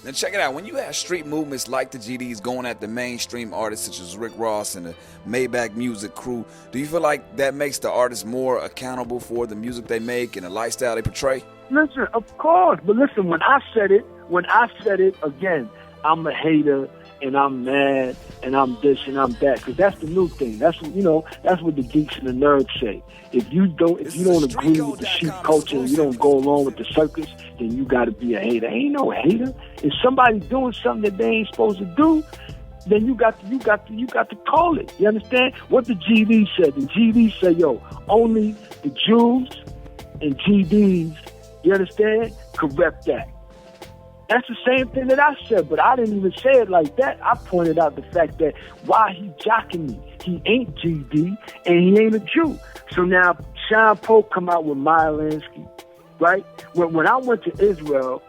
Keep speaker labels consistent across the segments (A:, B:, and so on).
A: Now check it out. When you have street movements like the GDs going at the mainstream artists such as Rick Ross and the Maybach Music crew, do you feel like that makes the artists more accountable for the music they make and the lifestyle they portray?
B: Listen, of course. But listen, when I said it, again, I'm a hater and I'm mad and I'm this and I'm that, because that's the new thing. That's what the geeks and the nerds say. If you don't agree with the sheep culture and you don't go along with the circus, then you got to be a hater. Ain't no hater. If somebody's doing something that they ain't supposed to do, then you got to call it. You understand what the GD said? The GD said, yo, only the Jews and GDs, you understand, could rep that. That's the same thing that I said, but I didn't even say it like that. I pointed out the fact that why he jocking me. He ain't GD and he ain't a Jew. So now Shyne Po come out with Meyer Lansky, right? When I went to Israel,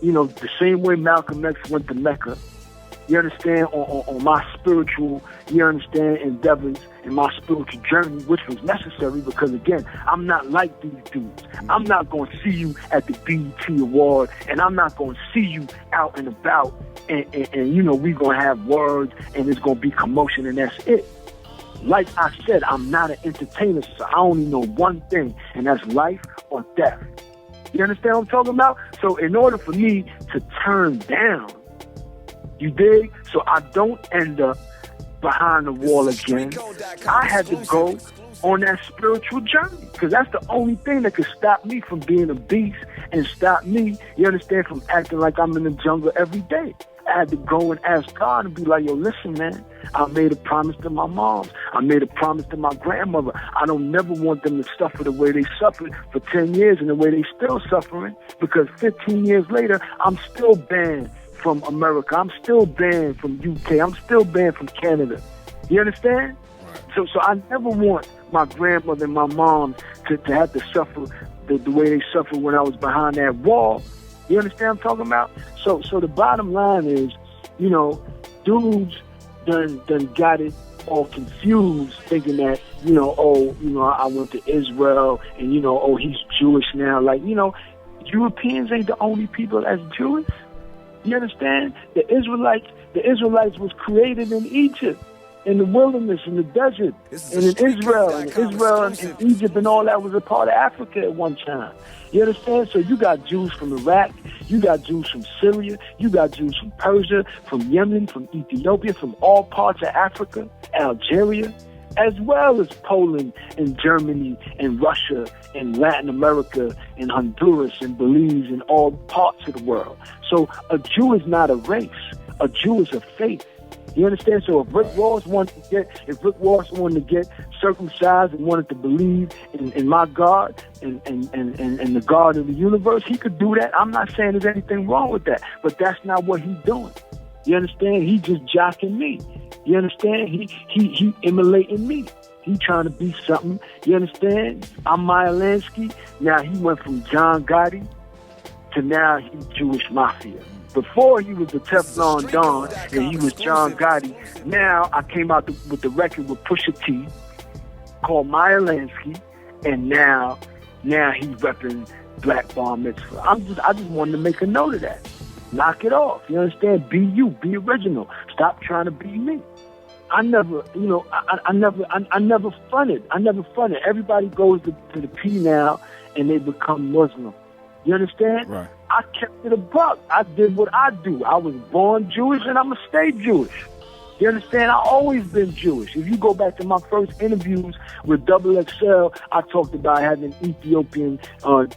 B: the same way Malcolm X went to Mecca, you understand, on my spiritual, endeavors and my spiritual journey, which was necessary because, again, I'm not like these dudes. I'm not going to see you at the BET Award, and I'm not going to see you out and about, and we're going to have words, and it's going to be commotion, and that's it. Like I said, I'm not an entertainer, so I only know one thing, and that's life or death. You understand what I'm talking about? So in order for me to turn down, you dig? So I don't end up behind the wall again. I had to go on that spiritual journey because that's the only thing that could stop me from being a beast and stop me, you understand, from acting like I'm in the jungle every day. I had to go and ask God and be like, yo, listen, man, I made a promise to my mom. I made a promise to my grandmother. I don't never want them to suffer the way they suffered for 10 years and the way they still suffering, because 15 years later, I'm still banned from America. I'm still banned from UK. I'm still banned from Canada. You understand? So I never want my grandmother and my mom to have to suffer the way they suffered when I was behind that wall. You understand what I'm talking about? So the bottom line is, dudes done got it all confused, thinking that, I went to Israel and, he's Jewish now. Like, Europeans ain't the only people that's Jewish. You understand? The Israelites was created in Egypt, in the wilderness, in the desert, and in Israel, and Egypt and all that was a part of Africa at one time. You understand? So you got Jews from Iraq, you got Jews from Syria, you got Jews from Persia, from Yemen, from Ethiopia, from all parts of Africa, Algeria, as well as Poland and Germany and Russia and Latin America and Honduras and Belize and all parts of the world. So a Jew is not a race. A Jew is a faith. You understand? So if Rick Ross wanted to get circumcised and wanted to believe in my God and the God of the universe, he could do that. I'm not saying there's anything wrong with that, but that's not what he's doing. You understand? He just jocking me. You understand? He emulating me. He trying to be something. You understand? I'm Meyer Lansky. Now he went from John Gotti to now he's Jewish Mafia. Before he was the Teflon Don and he was John Gotti. Now I came out with the record with Pusha T called Meyer Lansky, and now he's repping Black Bar Mitzvah. I just wanted to make a note of that. Knock it off. You understand? Be you. Be original. Stop trying to be me. I never fronted. Everybody goes to the P now and they become Muslim. You understand?
A: Right.
B: I kept it a buck. I did what I do. I was born Jewish and I'm going to stay Jewish. You understand? I always been Jewish. If you go back to my first interviews with XXL, I talked about having Ethiopian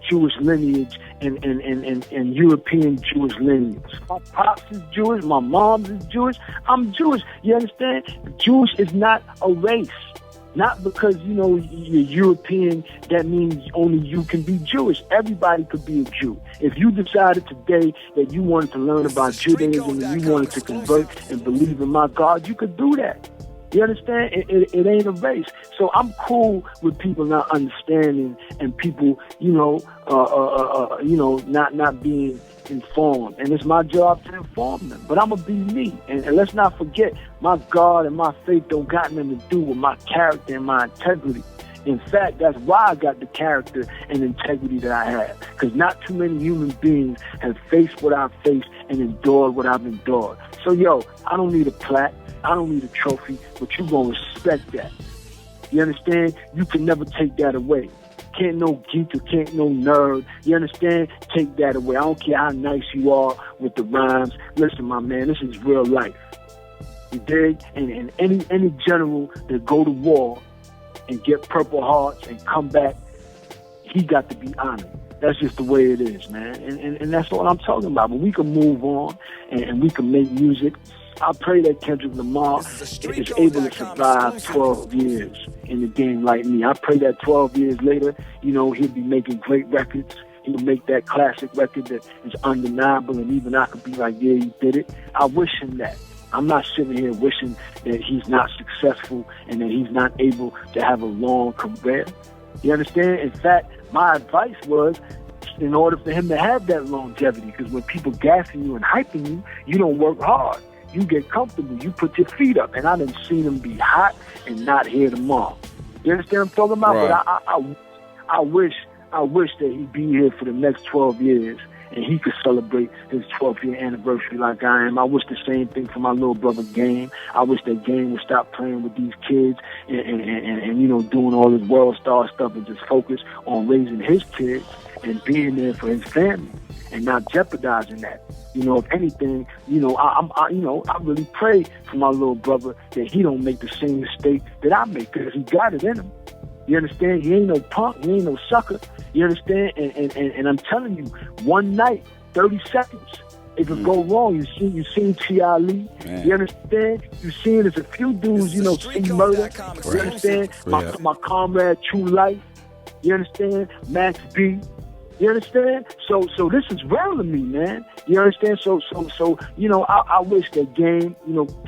B: Jewish lineage and European Jewish lineage. My pops is Jewish. My mom is Jewish. I'm Jewish. You understand? Jewish is not a race. Not because, you're European, that means only you can be Jewish. Everybody could be a Jew. If you decided today that you wanted to learn about Judaism and you wanted to convert and believe in my God, you could do that. You understand? It ain't a race. So I'm cool with people not understanding and people, not being informed. And it's my job to inform them. But I'm going to be me. And let's not forget, my God and my faith don't got nothing to do with my character and my integrity. In fact, that's why I got the character and integrity that I have. Because not too many human beings have faced what I've faced and endured what I've endured. So, yo, I don't need a plaque. I don't need a trophy, but you gonna respect that. You understand? You can never take that away. Can't no geek or can't no nerd, you understand? Take that away. I don't care how nice you are with the rhymes. Listen, my man, this is real life. You dig? And any general that go to war and get Purple Hearts and come back, he got to be honored. That's just the way it is, man. And that's what I'm talking about. But we can move on and we can make music. I pray that Kendrick Lamar is able to survive 12 years in the game like me. I pray that 12 years later, he'll be making great records. He'll make that classic record that is undeniable, and even I could be like, yeah, he did it. I wish him that. I'm not sitting here wishing that he's not successful and that he's not able to have a long career. You understand? In fact, my advice was, in order for him to have that longevity, because when people gassing you and hyping you, you don't work hard. You get comfortable. You put your feet up. And I done seen him be hot and not here tomorrow. You understand what I'm talking about?
A: Right.
B: But I wish that he'd be here for the next 12 years and he could celebrate his 12th year anniversary like I am. I wish the same thing for my little brother Game. I wish that Game would stop playing with these kids and doing all this world star stuff and just focus on raising his kids and being there for his family and not jeopardizing that. If anything, I really pray for my little brother that he don't make the same mistake that I make, because he got it in him. You understand? He ain't no punk. He ain't no sucker. You understand? And I'm telling you, one night, 30 seconds, it could go wrong. You seen T.I. Lee. Man. You understand? You seen there's a few dudes, see murder. You understand? My comrade True Life. You understand? Max B. You understand? So this is real to me, man. You understand? So I wish that Game,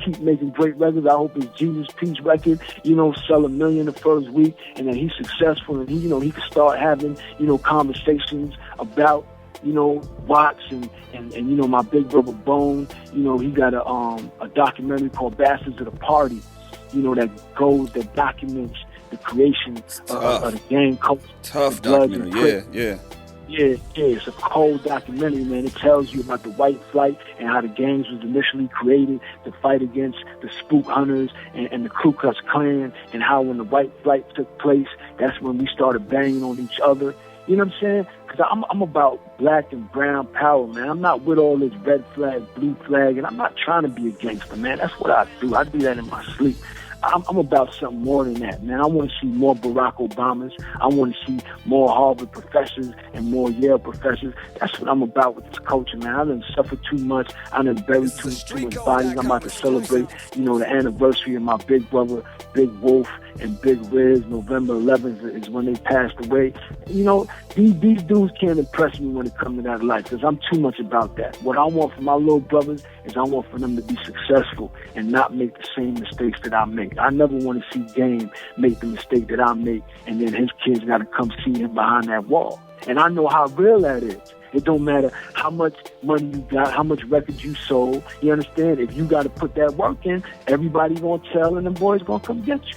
B: keep making great records. I hope his Jesus Peace record, sell 1 million the first week, and that he's successful, and he can start having, conversations about, Watts and my big brother Bone. He got a documentary called Bastards of the Party, that documents the creation of the gang culture.
A: Tough documentary, yeah.
B: Yeah, it's a cold documentary, man. It tells you about the white flight and how the gangs was initially created to fight against the spook hunters and the Ku Klux Klan, and how when the white flight took place, that's when we started banging on each other. You know what I'm saying? Because I'm about black and brown power, man. I'm not with all this red flag, blue flag, and I'm not trying to be a gangster, man. That's what I do. I do that in my sleep. I'm about something more than that, man. I want to see more Barack Obamas. I want to see more Harvard professors and more Yale professors. That's what I'm about with this culture, man. I done suffered too much. I done buried too much bodies. I'm about to celebrate, the anniversary of my big brother, Big Wolf, and Big Riz. November 11th is when they passed away. These dudes can't impress me when it comes to that life, because I'm too much about that. What I want for my little brothers is I want for them to be successful and not make the same mistakes that I make. I never want to see Game make the mistake that I make, and then his kids got to come see him behind that wall. And I know how real that is. It don't matter how much money you got, how much records you sold. You understand? If you got to put that work in, everybody going to tell, and them boys going to come get you.